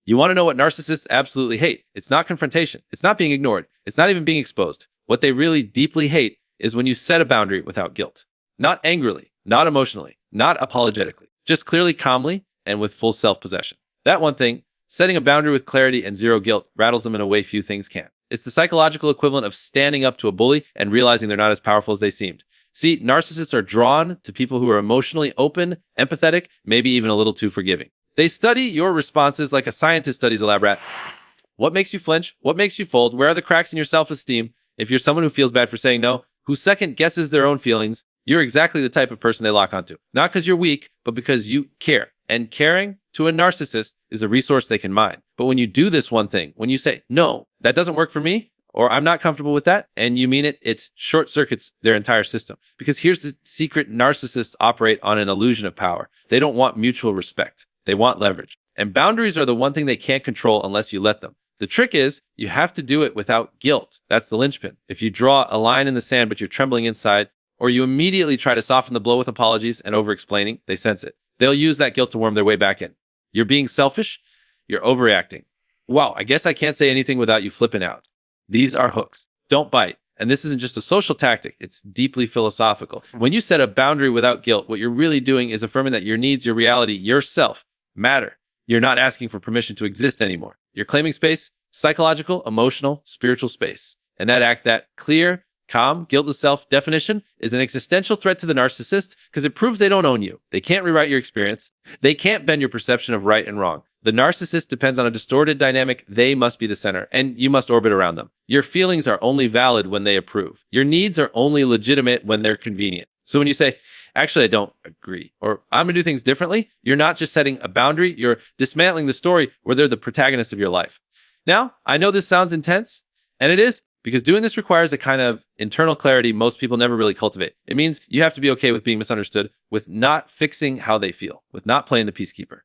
You want to know what narcissists absolutely hate? It's not confrontation. It's not being ignored. It's not even being exposed. What they really deeply hate is when you set a boundary without guilt. Not angrily, not emotionally, not apologetically, just clearly, calmly, and with full self-possession. That one thing, setting a boundary with clarity and zero guilt, rattles them in a way few things can. It's the psychological equivalent of standing up to a bully and realizing they're not as powerful as they seemed. See, narcissists are drawn to people who are emotionally open, empathetic, maybe even a little too forgiving. They study your responses like a scientist studies a lab rat. What makes you flinch? What makes you fold? Where are the cracks in your self-esteem? If you're someone who feels bad for saying no, who second guesses their own feelings, you're exactly the type of person they lock onto. Not because you're weak, but because you care. And caring to a narcissist is a resource they can mine. But when you do this one thing, when you say, no, that doesn't work for me, or I'm not comfortable with that, and you mean it, it short circuits their entire system. Because here's the secret: narcissists operate on an illusion of power. They don't want mutual respect. They want leverage. And boundaries are the one thing they can't control unless you let them. The trick is you have to do it without guilt. That's the linchpin. If you draw a line in the sand, but you're trembling inside, or you immediately try to soften the blow with apologies and over-explaining, they sense it. They'll use that guilt to worm their way back in. You're being selfish. You're overreacting. Wow, I guess I can't say anything without you flipping out. These are hooks. Don't bite. And this isn't just a social tactic. It's deeply philosophical. When you set a boundary without guilt, what you're really doing is affirming that your needs, your reality, yourself matter. You're not asking for permission to exist anymore. You're claiming space, psychological, emotional, spiritual space. And that clear, calm, guiltless self-definition is an existential threat to the narcissist because it proves they don't own you. They can't rewrite your experience. They can't bend your perception of right and wrong. The narcissist depends on a distorted dynamic. They must be the center, and you must orbit around them. Your feelings are only valid when they approve. Your needs are only legitimate when they're convenient. So when you say, actually, I don't agree, or I'm going to do things differently, you're not just setting a boundary, you're dismantling the story where they're the protagonist of your life. Now, I know this sounds intense, and it is, because doing this requires a kind of internal clarity most people never really cultivate. It means you have to be okay with being misunderstood, with not fixing how they feel, with not playing the peacekeeper.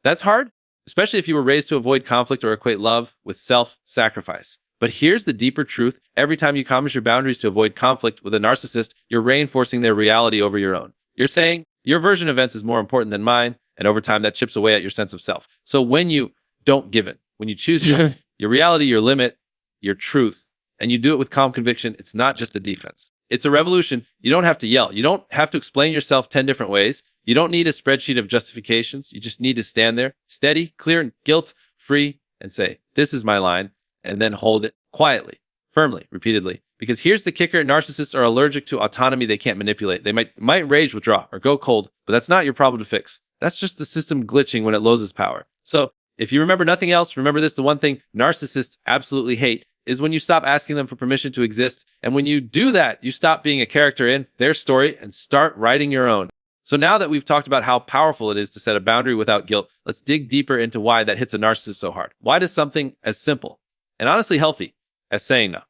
That's hard, especially if you were raised to avoid conflict or equate love with self-sacrifice. But here's the deeper truth. Every time you promise your boundaries to avoid conflict with a narcissist, you're reinforcing their reality over your own. You're saying your version of events is more important than mine, and over time that chips away at your sense of self. So when you don't give in, when you choose your reality, your limit, your truth, and you do it with calm conviction, it's not just a defense. It's a revolution. You don't have to yell. You don't have to explain yourself 10 different ways. You don't need a spreadsheet of justifications. You just need to stand there, steady, clear, and guilt-free, and say, this is my line, and then hold it quietly, firmly, repeatedly. Because here's the kicker: narcissists are allergic to autonomy they can't manipulate. They might rage, withdraw, or go cold, but that's not your problem to fix. That's just the system glitching when it loses power. So if you remember nothing else, remember this: the one thing narcissists absolutely hate is when you stop asking them for permission to exist. And when you do that, you stop being a character in their story and start writing your own. So now that we've talked about how powerful it is to set a boundary without guilt, let's dig deeper into why that hits a narcissist so hard. Why does something as simple and honestly healthy as saying no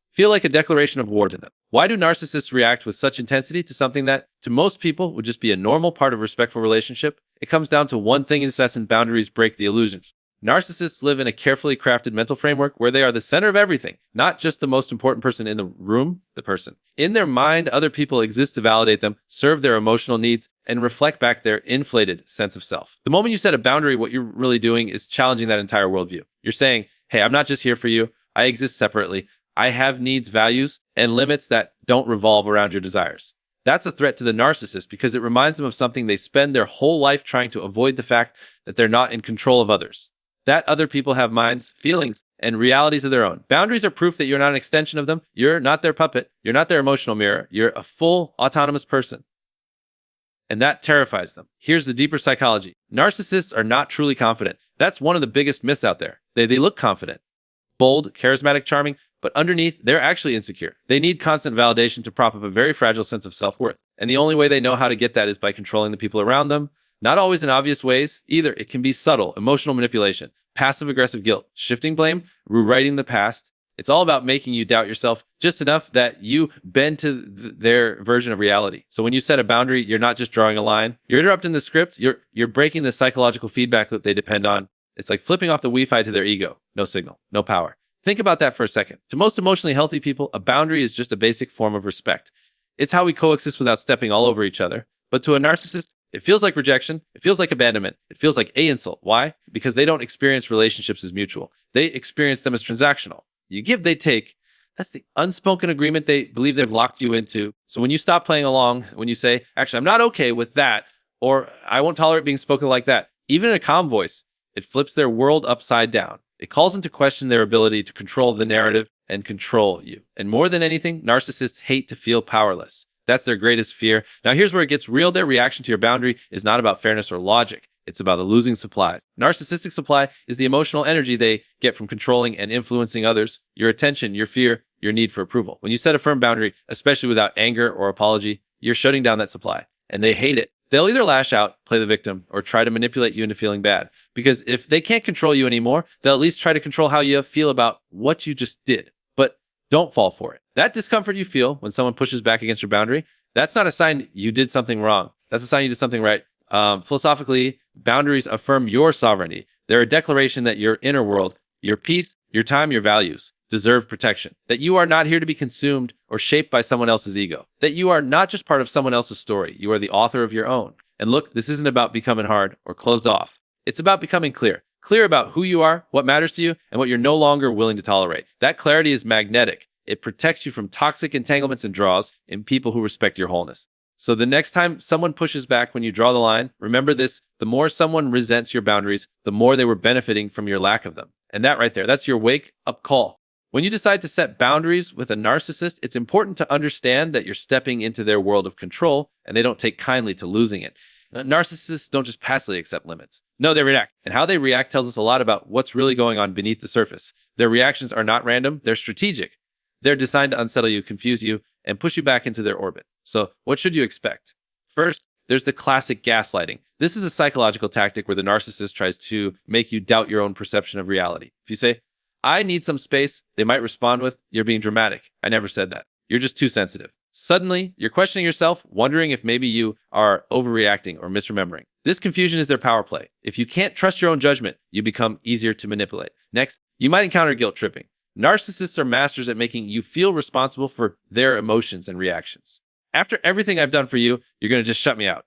feel like a declaration of war to them? Why do narcissists react with such intensity to something that to most people would just be a normal part of a respectful relationship? It comes down to one thing in essence: boundaries break the illusions. Narcissists live in a carefully crafted mental framework where they are the center of everything, not just the most important person in the room, the person. In their mind, other people exist to validate them, serve their emotional needs, and reflect back their inflated sense of self. The moment you set a boundary, what you're really doing is challenging that entire worldview. You're saying, hey, I'm not just here for you. I exist separately. I have needs, values, and limits that don't revolve around your desires. That's a threat to the narcissist because it reminds them of something they spend their whole life trying to avoid: the fact that they're not in control of others. That other people have minds, feelings, and realities of their own. Boundaries are proof that you're not an extension of them. You're not their puppet. You're not their emotional mirror. You're a full, autonomous person. And that terrifies them. Here's the deeper psychology. Narcissists are not truly confident. That's one of the biggest myths out there. They look confident, bold, charismatic, charming, but underneath, they're actually insecure. They need constant validation to prop up a very fragile sense of self-worth. And the only way they know how to get that is by controlling the people around them. Not always in obvious ways either. It can be subtle, emotional manipulation, passive-aggressive guilt, shifting blame, rewriting the past. It's all about making you doubt yourself just enough that you bend to their version of reality. So when you set a boundary, you're not just drawing a line. You're interrupting the script. You're breaking the psychological feedback loop they depend on. It's like flipping off the Wi-Fi to their ego. No signal, no power. Think about that for a second. To most emotionally healthy people, a boundary is just a basic form of respect. It's how we coexist without stepping all over each other. But to a narcissist, It feels like rejection. It feels like abandonment. It feels like a insult. Why? Because they don't experience relationships as mutual. They experience them as transactional. You give, they take. That's the unspoken agreement they believe they've locked you into. So when you stop playing along, when you say, actually, I'm not okay with that, or I won't tolerate being spoken like that, even in a calm voice, it flips their world upside down. It calls into question their ability to control the narrative and control you. And more than anything, narcissists hate to feel powerless. That's their greatest fear. Now, here's where it gets real. Their reaction to your boundary is not about fairness or logic. It's about the losing supply. Narcissistic supply is the emotional energy they get from controlling and influencing others, your attention, your fear, your need for approval. When you set a firm boundary, especially without anger or apology, you're shutting down that supply, and they hate it. They'll either lash out, play the victim, or try to manipulate you into feeling bad. Because if they can't control you anymore, they'll at least try to control how you feel about what you just did. But don't fall for it. That discomfort you feel when someone pushes back against your boundary, that's not a sign you did something wrong. That's a sign you did something right. Philosophically, boundaries affirm your sovereignty. They're a declaration that your inner world, your peace, your time, your values deserve protection. That you are not here to be consumed or shaped by someone else's ego. That you are not just part of someone else's story. You are the author of your own. And look, this isn't about becoming hard or closed off. It's about becoming clear. Clear about who you are, what matters to you, and what you're no longer willing to tolerate. That clarity is magnetic. It protects you from toxic entanglements and draws in people who respect your wholeness. So the next time someone pushes back when you draw the line, remember this: the more someone resents your boundaries, the more they were benefiting from your lack of them. And that right there, that's your wake-up call. When you decide to set boundaries with a narcissist, it's important to understand that you're stepping into their world of control, and they don't take kindly to losing it. Narcissists don't just passively accept limits. No, they react. And how they react tells us a lot about what's really going on beneath the surface. Their reactions are not random, they're strategic. They're designed to unsettle you, confuse you, and push you back into their orbit. So what should you expect? First, there's the classic gaslighting. This is a psychological tactic where the narcissist tries to make you doubt your own perception of reality. If you say, I need some space, they might respond with, you're being dramatic. I never said that. You're just too sensitive. Suddenly, you're questioning yourself, wondering if maybe you are overreacting or misremembering. This confusion is their power play. If you can't trust your own judgment, you become easier to manipulate. Next, you might encounter guilt tripping. Narcissists are masters at making you feel responsible for their emotions and reactions. After everything I've done for you, you're going to just shut me out.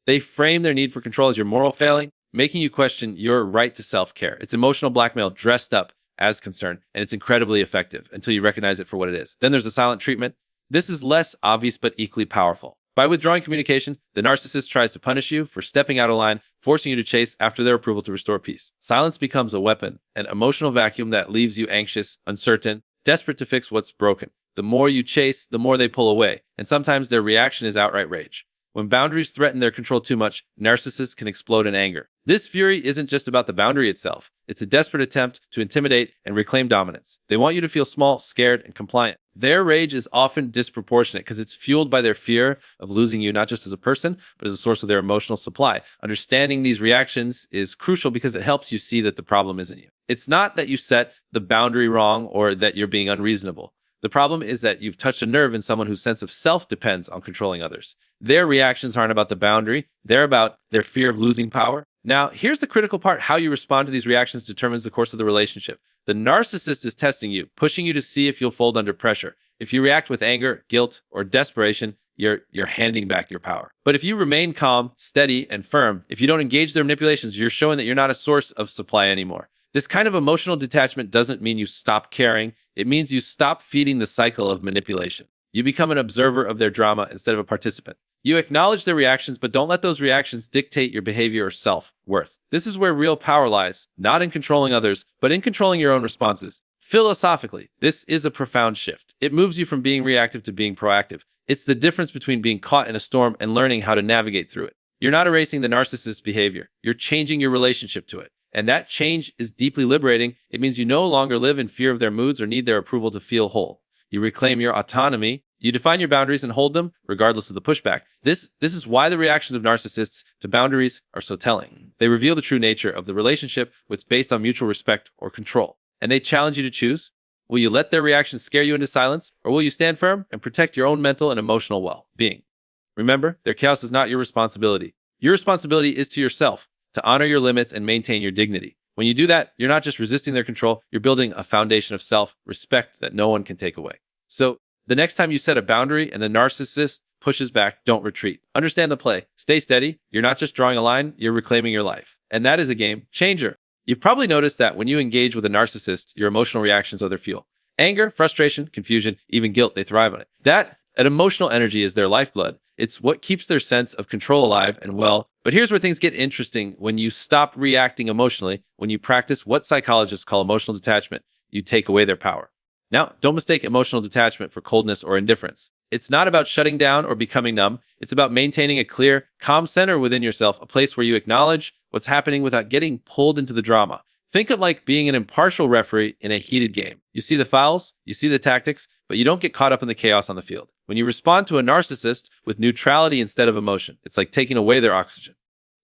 They frame their need for control as your moral failing, making you question your right to self-care. It's emotional blackmail dressed up as concern, and it's incredibly effective until you recognize it for what it is. Then there's the silent treatment. This is less obvious but equally powerful. By withdrawing communication, the narcissist tries to punish you for stepping out of line, forcing you to chase after their approval to restore peace. Silence becomes a weapon, an emotional vacuum that leaves you anxious, uncertain, desperate to fix what's broken. The more you chase, the more they pull away, and sometimes their reaction is outright rage. When boundaries threaten their control too much, narcissists can explode in anger. This fury isn't just about the boundary itself. It's a desperate attempt to intimidate and reclaim dominance. They want you to feel small, scared, and compliant. Their rage is often disproportionate because it's fueled by their fear of losing you, not just as a person, but as a source of their emotional supply. Understanding these reactions is crucial because it helps you see that the problem isn't you. It's not that you set the boundary wrong or that you're being unreasonable. The problem is that you've touched a nerve in someone whose sense of self depends on controlling others. Their reactions aren't about the boundary. They're about their fear of losing power. Now, here's the critical part. How you respond to these reactions determines the course of the relationship. The narcissist is testing you, pushing you to see if you'll fold under pressure. If you react with anger, guilt, or desperation, you're handing back your power. But if you remain calm, steady, and firm, if you don't engage their manipulations, you're showing that you're not a source of supply anymore. This kind of emotional detachment doesn't mean you stop caring. It means you stop feeding the cycle of manipulation. You become an observer of their drama instead of a participant. You acknowledge their reactions, but don't let those reactions dictate your behavior or self-worth. This is where real power lies, not in controlling others, but in controlling your own responses. Philosophically, this is a profound shift. It moves you from being reactive to being proactive. It's the difference between being caught in a storm and learning how to navigate through it. You're not erasing the narcissist's behavior. You're changing your relationship to it. And that change is deeply liberating. It means you no longer live in fear of their moods or need their approval to feel whole. You reclaim your autonomy. You define your boundaries and hold them regardless of the pushback. This is why the reactions of narcissists to boundaries are so telling. They reveal the true nature of the relationship, which is based on mutual respect or control. And they challenge you to choose. Will you let their reactions scare you into silence, or will you stand firm and protect your own mental and emotional well-being? Remember, their chaos is not your responsibility. Your responsibility is to yourself, to honor your limits and maintain your dignity. When you do that, you're not just resisting their control, you're building a foundation of self-respect that no one can take away. So the next time you set a boundary and the narcissist pushes back, don't retreat. Understand the play. Stay steady. You're not just drawing a line, you're reclaiming your life. And that is a game changer. You've probably noticed that when you engage with a narcissist, your emotional reactions are their fuel. Anger, frustration, confusion, even guilt, they thrive on it. An emotional energy is their lifeblood. It's what keeps their sense of control alive and well. But here's where things get interesting. When you stop reacting emotionally, when you practice what psychologists call emotional detachment, you take away their power. Now, don't mistake emotional detachment for coldness or indifference. It's not about shutting down or becoming numb. It's about maintaining a clear, calm center within yourself, a place where you acknowledge what's happening without getting pulled into the drama. Think of like being an impartial referee in a heated game. You see the fouls, you see the tactics, but you don't get caught up in the chaos on the field. When you respond to a narcissist with neutrality instead of emotion, it's like taking away their oxygen.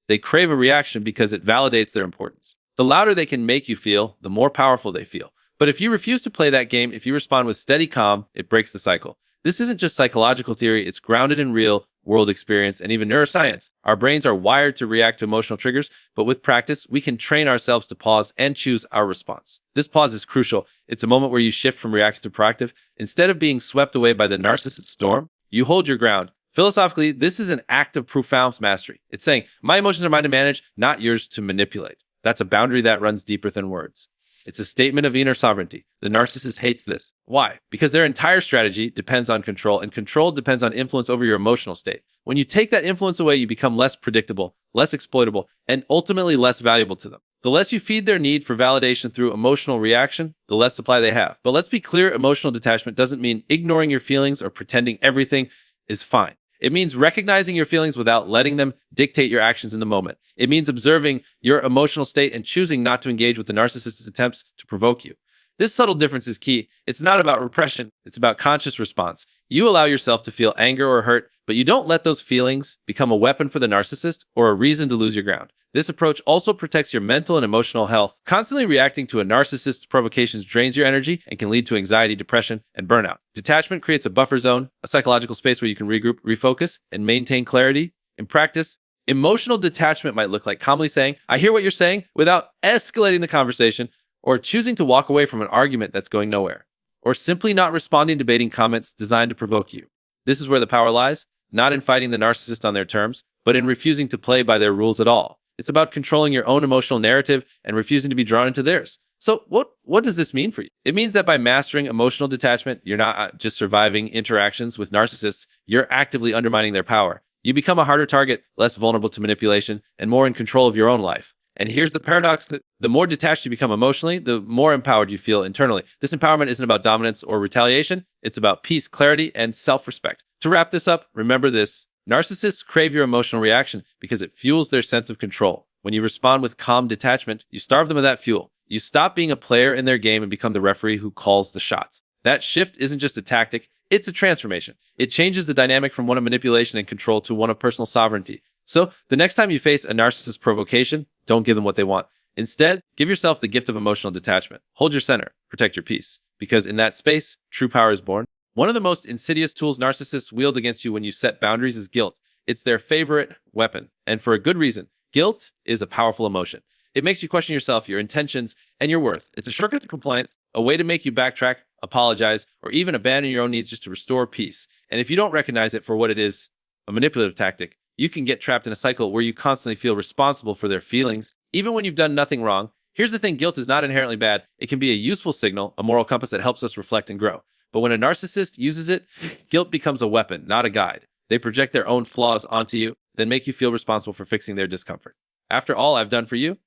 They crave a reaction because it validates their importance. The louder they can make you feel, the more powerful they feel. But if you refuse to play that game, if you respond with steady calm, it breaks the cycle. This isn't just psychological theory, it's grounded in real world experience and even neuroscience. Our brains are wired to react to emotional triggers, but with practice, we can train ourselves to pause and choose our response. This pause is crucial. It's a moment where you shift from reactive to proactive. Instead of being swept away by the narcissist storm, you hold your ground. Philosophically, this is an act of profound mastery. It's saying, my emotions are mine to manage, not yours to manipulate. That's a boundary that runs deeper than words. It's a statement of inner sovereignty. The narcissist hates this. Why? Because their entire strategy depends on control, and control depends on influence over your emotional state. When you take that influence away, you become less predictable, less exploitable, and ultimately less valuable to them. The less you feed their need for validation through emotional reaction, the less supply they have. But let's be clear, emotional detachment doesn't mean ignoring your feelings or pretending everything is fine. It means recognizing your feelings without letting them dictate your actions in the moment. It means observing your emotional state and choosing not to engage with the narcissist's attempts to provoke you. This subtle difference is key. It's not about repression. It's about conscious response. You allow yourself to feel anger or hurt, but you don't let those feelings become a weapon for the narcissist or a reason to lose your ground. This approach also protects your mental and emotional health. Constantly reacting to a narcissist's provocations drains your energy and can lead to anxiety, depression, and burnout. Detachment creates a buffer zone, a psychological space where you can regroup, refocus, and maintain clarity. In practice, emotional detachment might look like calmly saying, I hear what you're saying, without escalating the conversation, or choosing to walk away from an argument that's going nowhere, or simply not responding to baiting comments designed to provoke you. This is where the power lies, not in fighting the narcissist on their terms, but in refusing to play by their rules at all. It's about controlling your own emotional narrative and refusing to be drawn into theirs. So what does this mean for you? It means that by mastering emotional detachment, you're not just surviving interactions with narcissists, you're actively undermining their power. You become a harder target, less vulnerable to manipulation, and more in control of your own life. And here's the paradox that the more detached you become emotionally, the more empowered you feel internally. This empowerment isn't about dominance or retaliation. It's about peace, clarity, and self-respect. To wrap this up, remember this. Narcissists crave your emotional reaction because it fuels their sense of control. When you respond with calm detachment, you starve them of that fuel. You stop being a player in their game and become the referee who calls the shots. That shift isn't just a tactic, it's a transformation. It changes the dynamic from one of manipulation and control to one of personal sovereignty. So the next time you face a narcissist provocation, don't give them what they want. Instead, give yourself the gift of emotional detachment. Hold your center, protect your peace, because in that space, true power is born. One of the most insidious tools narcissists wield against you when you set boundaries is guilt. It's their favorite weapon, and for a good reason. Guilt is a powerful emotion. It makes you question yourself, your intentions, and your worth. It's a shortcut to compliance, a way to make you backtrack, apologize, or even abandon your own needs just to restore peace. And if you don't recognize it for what it is, a manipulative tactic, you can get trapped in a cycle where you constantly feel responsible for their feelings, even when you've done nothing wrong. Here's the thing, guilt is not inherently bad. It can be a useful signal, a moral compass that helps us reflect and grow. But when a narcissist uses it, guilt becomes a weapon, not a guide. They project their own flaws onto you, then make you feel responsible for fixing their discomfort. After all I've done for you,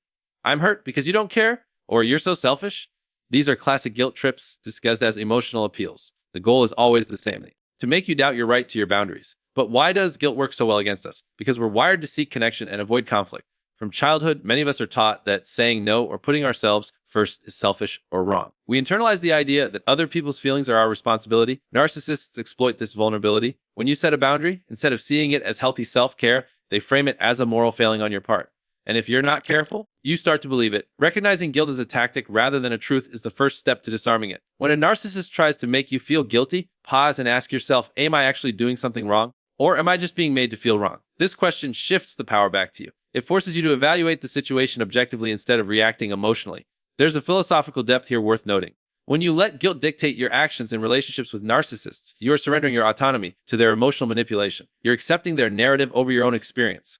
I'm hurt because you don't care, or you're so selfish. These are classic guilt trips disguised as emotional appeals. The goal is always the same, to make you doubt your right to your boundaries. But why does guilt work so well against us? Because we're wired to seek connection and avoid conflict. From childhood, many of us are taught that saying no or putting ourselves first is selfish or wrong. We internalize the idea that other people's feelings are our responsibility. Narcissists exploit this vulnerability. When you set a boundary, instead of seeing it as healthy self-care, they frame it as a moral failing on your part. And if you're not careful, you start to believe it. Recognizing guilt as a tactic rather than a truth is the first step to disarming it. When a narcissist tries to make you feel guilty, pause and ask yourself, am I actually doing something wrong? Or am I just being made to feel wrong? This question shifts the power back to you. It forces you to evaluate the situation objectively instead of reacting emotionally. There's a philosophical depth here worth noting. When you let guilt dictate your actions in relationships with narcissists, you are surrendering your autonomy to their emotional manipulation. You're accepting their narrative over your own experience.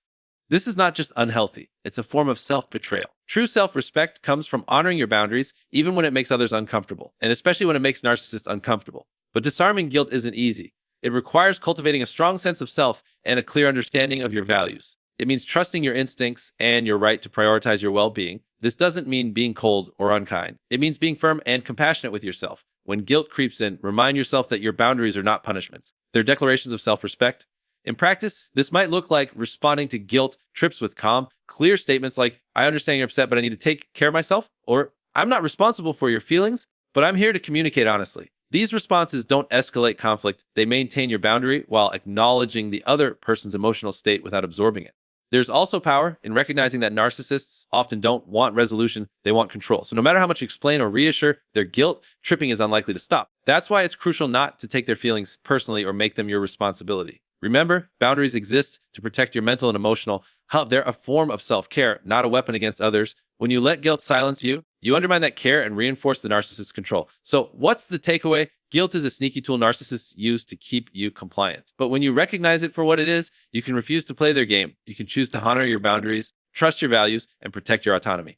This is not just unhealthy, it's a form of self-betrayal. True self-respect comes from honoring your boundaries, even when it makes others uncomfortable, and especially when it makes narcissists uncomfortable. But disarming guilt isn't easy. It requires cultivating a strong sense of self and a clear understanding of your values. It means trusting your instincts and your right to prioritize your well-being. This doesn't mean being cold or unkind. It means being firm and compassionate with yourself. When guilt creeps in, remind yourself that your boundaries are not punishments. They're declarations of self-respect. In practice, this might look like responding to guilt trips with calm, clear statements like, I understand you're upset, but I need to take care of myself, or I'm not responsible for your feelings, but I'm here to communicate honestly. These responses don't escalate conflict. They maintain your boundary while acknowledging the other person's emotional state without absorbing it. There's also power in recognizing that narcissists often don't want resolution, they want control. So no matter how much you explain or reassure, their guilt tripping is unlikely to stop. That's why it's crucial not to take their feelings personally or make them your responsibility. Remember, boundaries exist to protect your mental and emotional health. They're a form of self-care, not a weapon against others. When you let guilt silence you, you undermine that care and reinforce the narcissist's control. So what's the takeaway? Guilt is a sneaky tool narcissists use to keep you compliant. But when you recognize it for what it is, you can refuse to play their game. You can choose to honor your boundaries, trust your values, and protect your autonomy.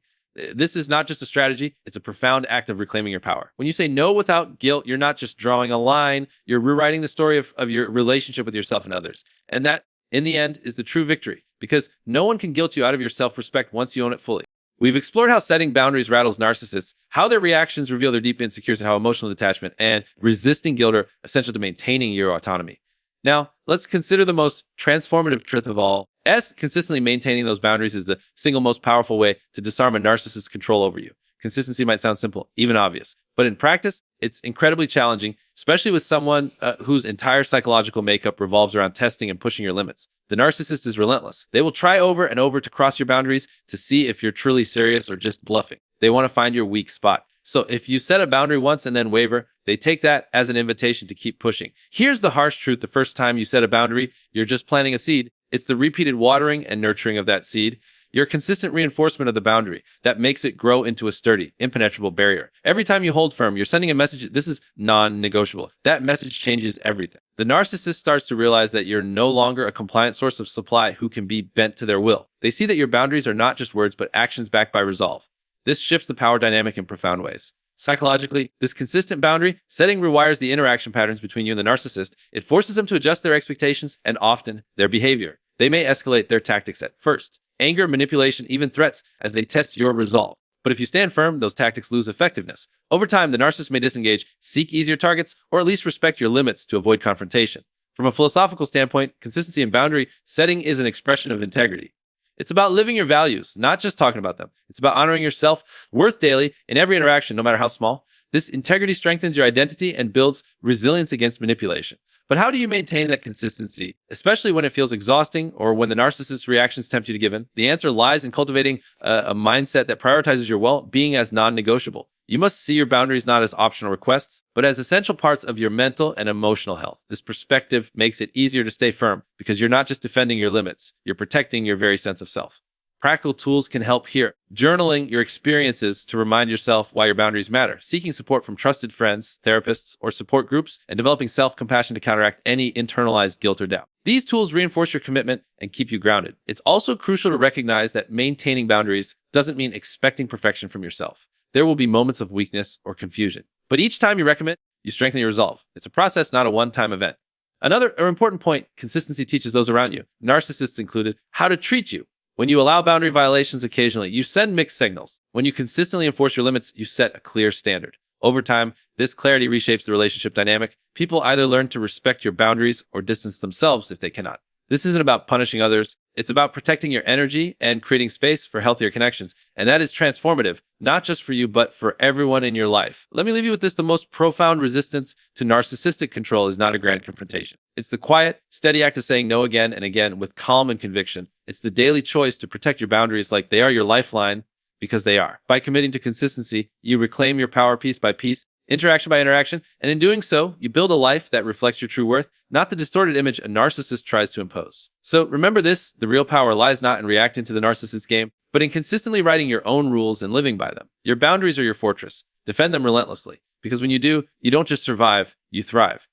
This is not just a strategy, it's a profound act of reclaiming your power. When you say no without guilt, you're not just drawing a line, you're rewriting the story of your relationship with yourself and others. And that, in the end, is the true victory, because no one can guilt you out of your self-respect once you own it fully. We've explored how setting boundaries rattles narcissists, how their reactions reveal their deep insecurities, and how emotional detachment and resisting guilt are essential to maintaining your autonomy. Now, let's consider the most transformative truth of all. Consistently maintaining those boundaries is the single most powerful way to disarm a narcissist's control over you. Consistency might sound simple, even obvious, but in practice, it's incredibly challenging, especially with someone whose entire psychological makeup revolves around testing and pushing your limits. The narcissist is relentless. They will try over and over to cross your boundaries to see if you're truly serious or just bluffing. They want to find your weak spot. So if you set a boundary once and then waver, they take that as an invitation to keep pushing. Here's the harsh truth. The first time you set a boundary, you're just planting a seed. It's the repeated watering and nurturing of that seed, your consistent reinforcement of the boundary, that makes it grow into a sturdy, impenetrable barrier. Every time you hold firm, you're sending a message, this is non-negotiable. That message changes everything. The narcissist starts to realize that you're no longer a compliant source of supply who can be bent to their will. They see that your boundaries are not just words, but actions backed by resolve. This shifts the power dynamic in profound ways. Psychologically, this consistent boundary setting rewires the interaction patterns between you and the narcissist. It forces them to adjust their expectations and often their behavior. They may escalate their tactics at first. Anger, manipulation, even threats as they test your resolve. But if you stand firm, those tactics lose effectiveness. Over time, the narcissist may disengage, seek easier targets, or at least respect your limits to avoid confrontation. From a philosophical standpoint, consistency and boundary setting is an expression of integrity. It's about living your values, not just talking about them. It's about honoring your self-worth daily in every interaction, no matter how small. This integrity strengthens your identity and builds resilience against manipulation. But how do you maintain that consistency, especially when it feels exhausting or when the narcissist's reactions tempt you to give in? The answer lies in cultivating a mindset that prioritizes your well-being as non-negotiable. You must see your boundaries not as optional requests, but as essential parts of your mental and emotional health. This perspective makes it easier to stay firm because you're not just defending your limits, you're protecting your very sense of self. Practical tools can help here. Journaling your experiences to remind yourself why your boundaries matter. Seeking support from trusted friends, therapists, or support groups, and developing self-compassion to counteract any internalized guilt or doubt. These tools reinforce your commitment and keep you grounded. It's also crucial to recognize that maintaining boundaries doesn't mean expecting perfection from yourself. There will be moments of weakness or confusion. But each time you recommit, you strengthen your resolve. It's a process, not a one-time event. Another important point, consistency teaches those around you, narcissists included, how to treat you. When you allow boundary violations occasionally, you send mixed signals. When you consistently enforce your limits, you set a clear standard. Over time, this clarity reshapes the relationship dynamic. People either learn to respect your boundaries or distance themselves if they cannot. This isn't about punishing others. It's about protecting your energy and creating space for healthier connections. And that is transformative, not just for you, but for everyone in your life. Let me leave you with this. The most profound resistance to narcissistic control is not a grand confrontation. It's the quiet, steady act of saying no again and again with calm and conviction. It's the daily choice to protect your boundaries like they are your lifeline, because they are. By committing to consistency, you reclaim your power piece by piece, interaction by interaction, and in doing so, you build a life that reflects your true worth, not the distorted image a narcissist tries to impose. So remember this, the real power lies not in reacting to the narcissist's game, but in consistently writing your own rules and living by them. Your boundaries are your fortress. Defend them relentlessly. Because when you do, you don't just survive, you thrive.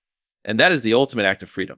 And that is the ultimate act of freedom.